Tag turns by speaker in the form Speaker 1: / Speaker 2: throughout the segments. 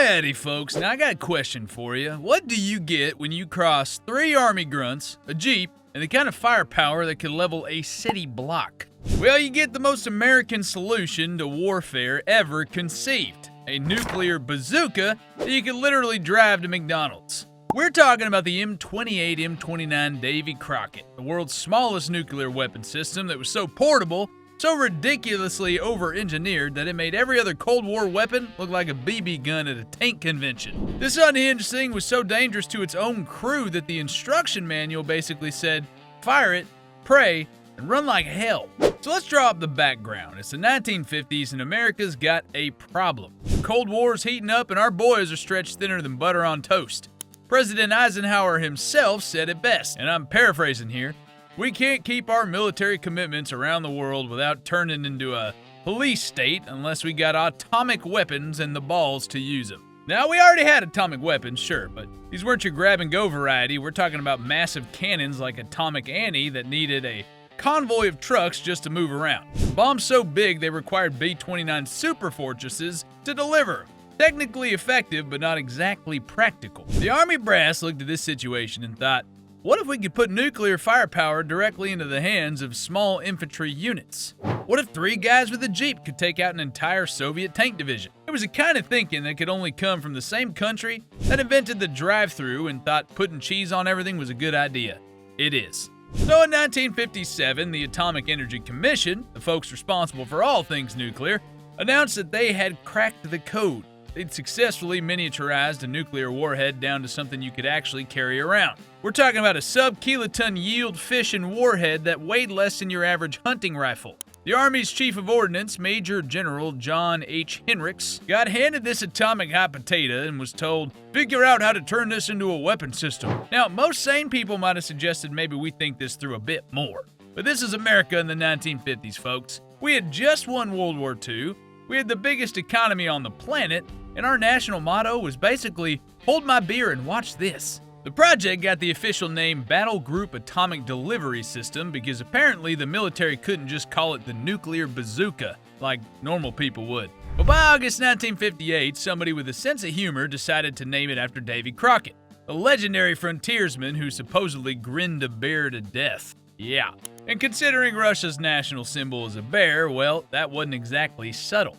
Speaker 1: Alrighty, folks, now I got a question for you. What do you get when you cross 3 army grunts, a jeep, and the kind of firepower that could level a city block? Well, you get the most American solution to warfare ever conceived. A nuclear bazooka that you could literally drive to McDonald's. We're talking about the M28 M29 Davy Crockett, the world's smallest nuclear weapon system that was so portable, so ridiculously over-engineered that it made every other Cold War weapon look like a BB gun at a tank convention. This unhinged thing was so dangerous to its own crew that the instruction manual basically said, fire it, pray, and run like hell. So let's draw up the background. It's the 1950s and America's got a problem. The Cold War's heating up and our boys are stretched thinner than butter on toast. President Eisenhower himself said it best, and I'm paraphrasing here, "We can't keep our military commitments around the world without turning into a police state unless we got atomic weapons and the balls to use them." Now, we already had atomic weapons, sure, but these weren't your grab-and-go variety. We're talking about massive cannons like Atomic Annie that needed a convoy of trucks just to move around. Bombs so big they required B-29 super fortresses to deliver. Technically effective, but not exactly practical. The Army brass looked at this situation and thought, what if we could put nuclear firepower directly into the hands of small infantry units? What if 3 guys with a jeep could take out an entire Soviet tank division? It was the kind of thinking that could only come from the same country that invented the drive-thru and thought putting cheese on everything was a good idea. It is. So in 1957, the Atomic Energy Commission, the folks responsible for all things nuclear, announced that they had cracked the code. They'd successfully miniaturized a nuclear warhead down to something you could actually carry around. We're talking about a sub-kiloton yield fission warhead that weighed less than your average hunting rifle. The Army's Chief of Ordnance, Major General John H. Hendricks, got handed this atomic hot potato and was told, figure out how to turn this into a weapon system. Now, most sane people might have suggested maybe we think this through a bit more. But this is America in the 1950s, folks. We had just won World War II, we had the biggest economy on the planet, and our national motto was basically, hold my beer and watch this. The project got the official name Battle Group Atomic Delivery System because apparently the military couldn't just call it the nuclear bazooka like normal people would. But by August 1958, somebody with a sense of humor decided to name it after Davy Crockett, a legendary frontiersman who supposedly grinned a bear to death. Yeah. And considering Russia's national symbol is a bear, well, that wasn't exactly subtle.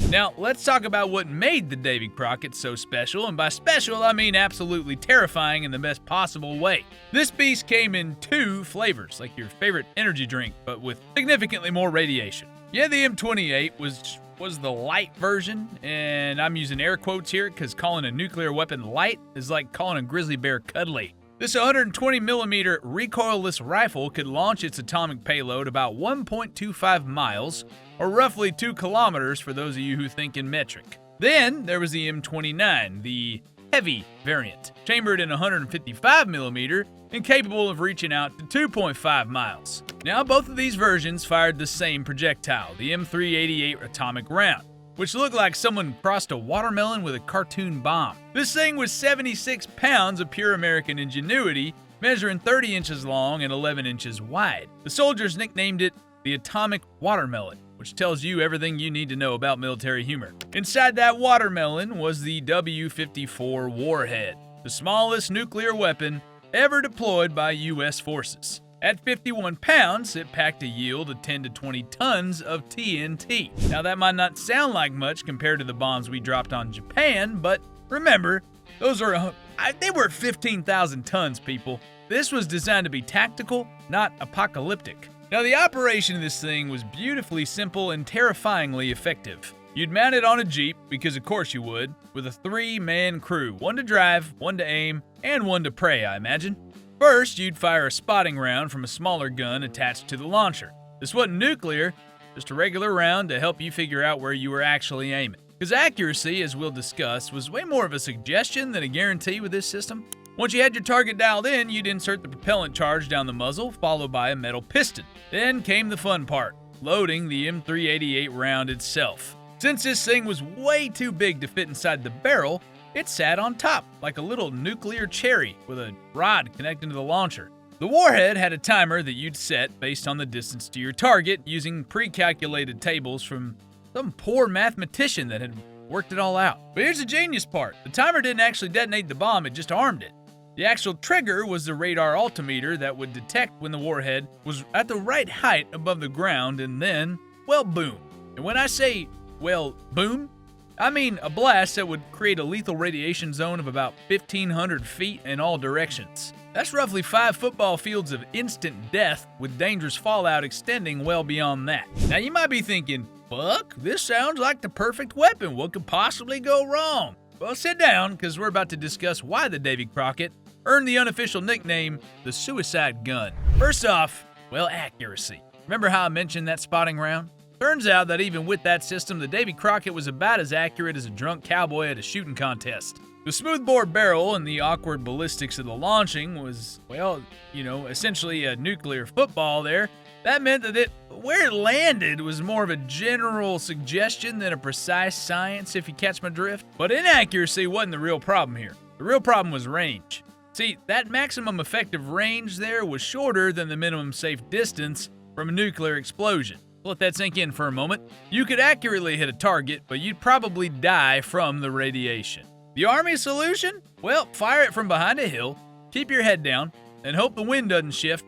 Speaker 1: Now, let's talk about what made the Davy Crockett so special, and by special, I mean absolutely terrifying in the best possible way. This beast came in 2 flavors, like your favorite energy drink, but with significantly more radiation. Yeah, the M28 was the light version, and I'm using air quotes here because calling a nuclear weapon light is like calling a grizzly bear cuddly. This 120mm recoilless rifle could launch its atomic payload about 1.25 miles, or roughly 2 kilometers for those of you who think in metric. Then there was the M29, the heavy variant, chambered in 155mm and capable of reaching out to 2.5 miles. Now, both of these versions fired the same projectile, the M388 atomic round, which looked like someone crossed a watermelon with a cartoon bomb. This thing was 76 pounds of pure American ingenuity, measuring 30 inches long and 11 inches wide. The soldiers nicknamed it the Atomic Watermelon, which tells you everything you need to know about military humor. Inside that watermelon was the W-54 warhead, the smallest nuclear weapon ever deployed by U.S. forces. At 51 pounds, it packed a yield of 10 to 20 tons of TNT. Now, that might not sound like much compared to the bombs we dropped on Japan, but remember, they were 15,000 tons, people. This was designed to be tactical, not apocalyptic. Now, the operation of this thing was beautifully simple and terrifyingly effective. You'd mount it on a Jeep, because of course you would, with a 3-man crew, 1 to drive, 1 to aim, and 1 to pray, I imagine. First, you'd fire a spotting round from a smaller gun attached to the launcher. This wasn't nuclear, just a regular round to help you figure out where you were actually aiming. Because accuracy, as we'll discuss, was way more of a suggestion than a guarantee with this system. Once you had your target dialed in, you'd insert the propellant charge down the muzzle, followed by a metal piston. Then came the fun part, loading the M388 round itself. Since this thing was way too big to fit inside the barrel, it sat on top, like a little nuclear cherry with a rod connecting to the launcher. The warhead had a timer that you'd set based on the distance to your target using pre-calculated tables from some poor mathematician that had worked it all out. But here's the genius part. The timer didn't actually detonate the bomb, it just armed it. The actual trigger was the radar altimeter that would detect when the warhead was at the right height above the ground, and then, well, boom. And when I say, well, boom, I mean a blast that would create a lethal radiation zone of about 1,500 feet in all directions. That's roughly 5 football fields of instant death, with dangerous fallout extending well beyond that. Now you might be thinking, fuck, this sounds like the perfect weapon. What could possibly go wrong? Well, sit down, because we're about to discuss why the Davy Crockett earned the unofficial nickname, the suicide gun. First off, well, accuracy. Remember how I mentioned that spotting round? Turns out that even with that system, the Davy Crockett was about as accurate as a drunk cowboy at a shooting contest. The smoothbore barrel and the awkward ballistics of the launching was, well, essentially a nuclear football there. That meant that where it landed was more of a general suggestion than a precise science, if you catch my drift. But inaccuracy wasn't the real problem here. The real problem was range. See, that maximum effective range there was shorter than the minimum safe distance from a nuclear explosion. Let that sink in for a moment. You could accurately hit a target, but you'd probably die from the radiation. The Army solution? Well, fire it from behind a hill, keep your head down, and hope the wind doesn't shift.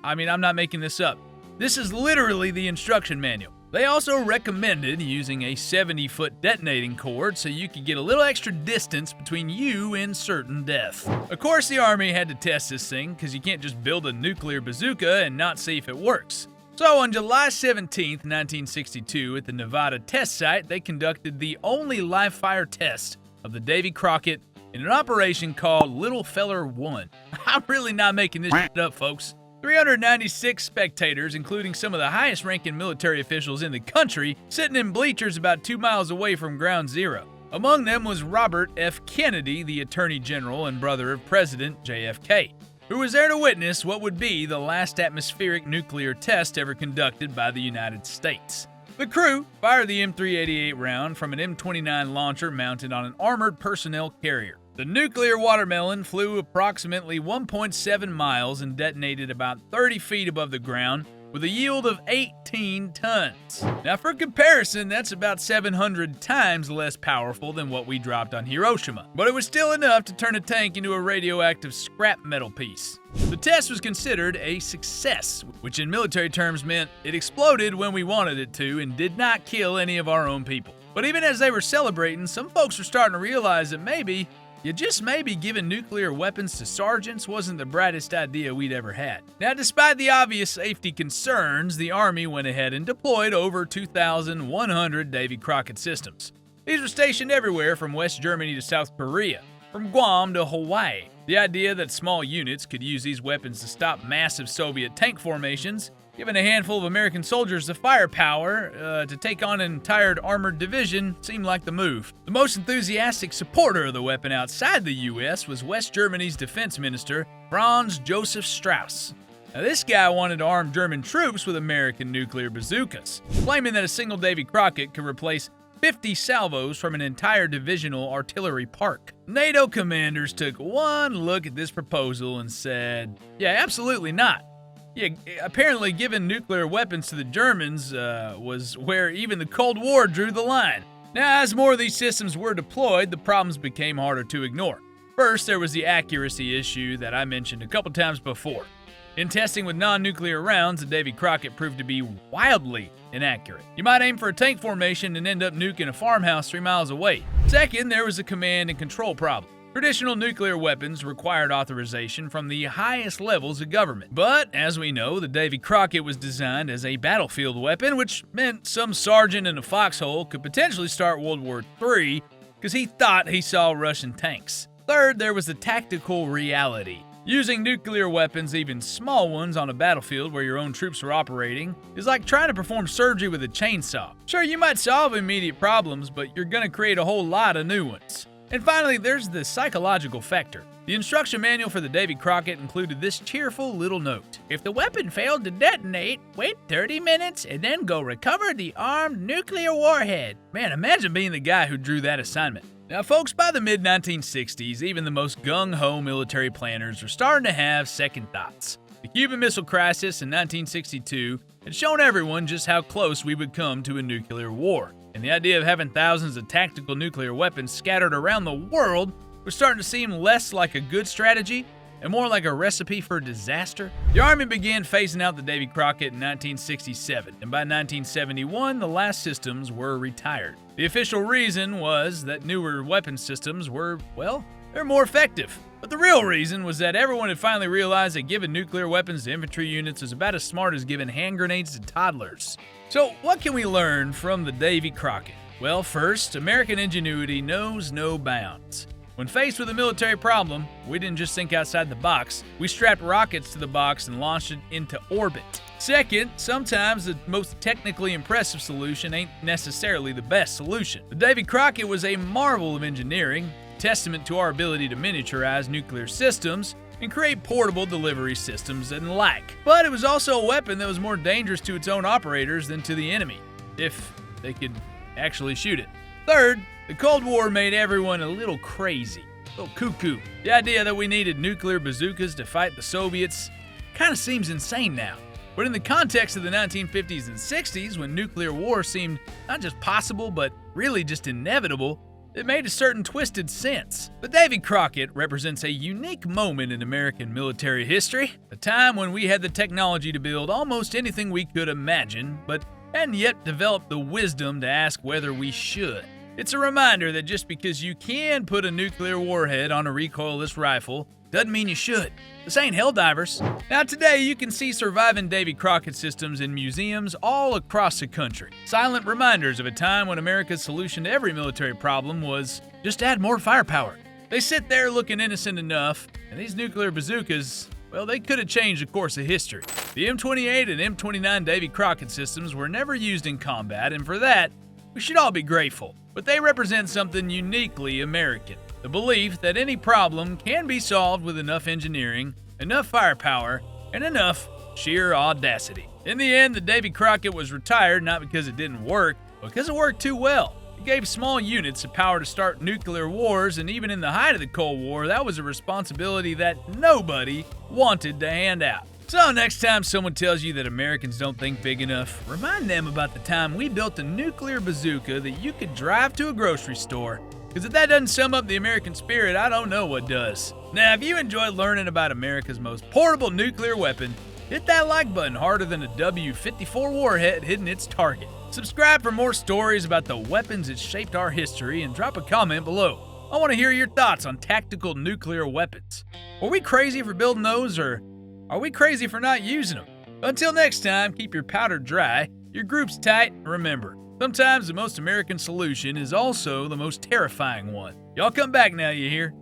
Speaker 1: I'm not making this up. This is literally the instruction manual. They also recommended using a 70-foot detonating cord so you could get a little extra distance between you and certain death. Of course, the Army had to test this thing, because you can't just build a nuclear bazooka and not see if it works. So on July 17, 1962, at the Nevada test site, they conducted the only live-fire test of the Davy Crockett in an operation called Little Feller 1. I'm really not making this shit up, folks. 396 spectators, including some of the highest-ranking military officials in the country, sitting in bleachers about 2 miles away from Ground Zero. Among them was Robert F. Kennedy, the Attorney General and brother of President JFK, who was there to witness what would be the last atmospheric nuclear test ever conducted by the United States. The crew fired the M388 round from an M29 launcher mounted on an armored personnel carrier. The nuclear watermelon flew approximately 1.7 miles and detonated about 30 feet above the ground with a yield of 18 tons. Now for comparison, that's about 700 times less powerful than what we dropped on Hiroshima, but it was still enough to turn a tank into a radioactive scrap metal piece. The test was considered a success, which in military terms meant it exploded when we wanted it to and did not kill any of our own people. But even as they were celebrating, some folks were starting to realize that maybe giving nuclear weapons to sergeants wasn't the brightest idea we'd ever had. Now, despite the obvious safety concerns, the Army went ahead and deployed over 2,100 Davy Crockett systems. These were stationed everywhere from West Germany to South Korea, from Guam to Hawaii. The idea that small units could use these weapons to stop massive Soviet tank formations, giving a handful of American soldiers the firepower to take on an entire armored division, seemed like the move. The most enthusiastic supporter of the weapon outside the U.S. was West Germany's defense minister, Franz Joseph Strauss. Now, this guy wanted to arm German troops with American nuclear bazookas, claiming that a single Davy Crockett could replace 50 salvos from an entire divisional artillery park. NATO commanders took one look at this proposal and said, yeah, absolutely not. Yeah, apparently giving nuclear weapons to the Germans was where even the Cold War drew the line. Now, as more of these systems were deployed, the problems became harder to ignore. First, there was the accuracy issue that I mentioned a couple times before. In testing with non-nuclear rounds, the Davy Crockett proved to be wildly inaccurate. You might aim for a tank formation and end up nuking a farmhouse 3 miles away. Second, there was a command and control problem. Traditional nuclear weapons required authorization from the highest levels of government. But, as we know, the Davy Crockett was designed as a battlefield weapon, which meant some sergeant in a foxhole could potentially start World War III because he thought he saw Russian tanks. Third, there was the tactical reality. Using nuclear weapons, even small ones, on a battlefield where your own troops were operating is like trying to perform surgery with a chainsaw. Sure, you might solve immediate problems, but you're going to create a whole lot of new ones. And finally, there's the psychological factor. The instruction manual for the Davy Crockett included this cheerful little note. If the weapon failed to detonate, wait 30 minutes and then go recover the armed nuclear warhead. Man, imagine being the guy who drew that assignment. Now, folks, by the mid-1960s, even the most gung-ho military planners were starting to have second thoughts. The Cuban Missile Crisis in 1962 had shown everyone just how close we would come to a nuclear war. And the idea of having thousands of tactical nuclear weapons scattered around the world was starting to seem less like a good strategy and more like a recipe for disaster. The Army began phasing out the Davy Crockett in 1967, and by 1971, the last systems were retired. The official reason was that newer weapon systems were, well, they're more effective. But the real reason was that everyone had finally realized that giving nuclear weapons to infantry units was about as smart as giving hand grenades to toddlers. So what can we learn from the Davy Crockett? Well, first, American ingenuity knows no bounds. When faced with a military problem, we didn't just think outside the box. We strapped rockets to the box and launched it into orbit. Second, sometimes the most technically impressive solution ain't necessarily the best solution. The Davy Crockett was a marvel of engineering, testament to our ability to miniaturize nuclear systems and create portable delivery systems and the like. But it was also a weapon that was more dangerous to its own operators than to the enemy, if they could actually shoot it. Third, the Cold War made everyone a little crazy, a little cuckoo. The idea that we needed nuclear bazookas to fight the Soviets kind of seems insane now. But in the context of the 1950s and 60s, when nuclear war seemed not just possible, but really just inevitable, it made a certain twisted sense. The Davy Crockett represents a unique moment in American military history, a time when we had the technology to build almost anything we could imagine, but hadn't yet developed the wisdom to ask whether we should. It's a reminder that just because you can put a nuclear warhead on a recoilless rifle doesn't mean you should. This ain't Helldivers. Now today you can see surviving Davy Crockett systems in museums all across the country. Silent reminders of a time when America's solution to every military problem was just add more firepower. They sit there looking innocent enough, and these nuclear bazookas, well, they could have changed the course of history. The M28 and M29 Davy Crockett systems were never used in combat, and for that, we should all be grateful. But they represent something uniquely American. The belief that any problem can be solved with enough engineering, enough firepower, and enough sheer audacity. In the end, the Davy Crockett was retired not because it didn't work, but because it worked too well. It gave small units the power to start nuclear wars, and even in the height of the Cold War, that was a responsibility that nobody wanted to hand out. So next time someone tells you that Americans don't think big enough, remind them about the time we built a nuclear bazooka that you could drive to a grocery store. Because if that doesn't sum up the American spirit, I don't know what does. Now, if you enjoyed learning about America's most portable nuclear weapon, hit that like button harder than a W-54 warhead hitting its target. Subscribe for more stories about the weapons that shaped our history and drop a comment below. I want to hear your thoughts on tactical nuclear weapons. Were we crazy for building those, or are we crazy for not using them? Until next time, keep your powder dry, your groups tight, and remember, sometimes the most American solution is also the most terrifying one. Y'all come back now, you hear?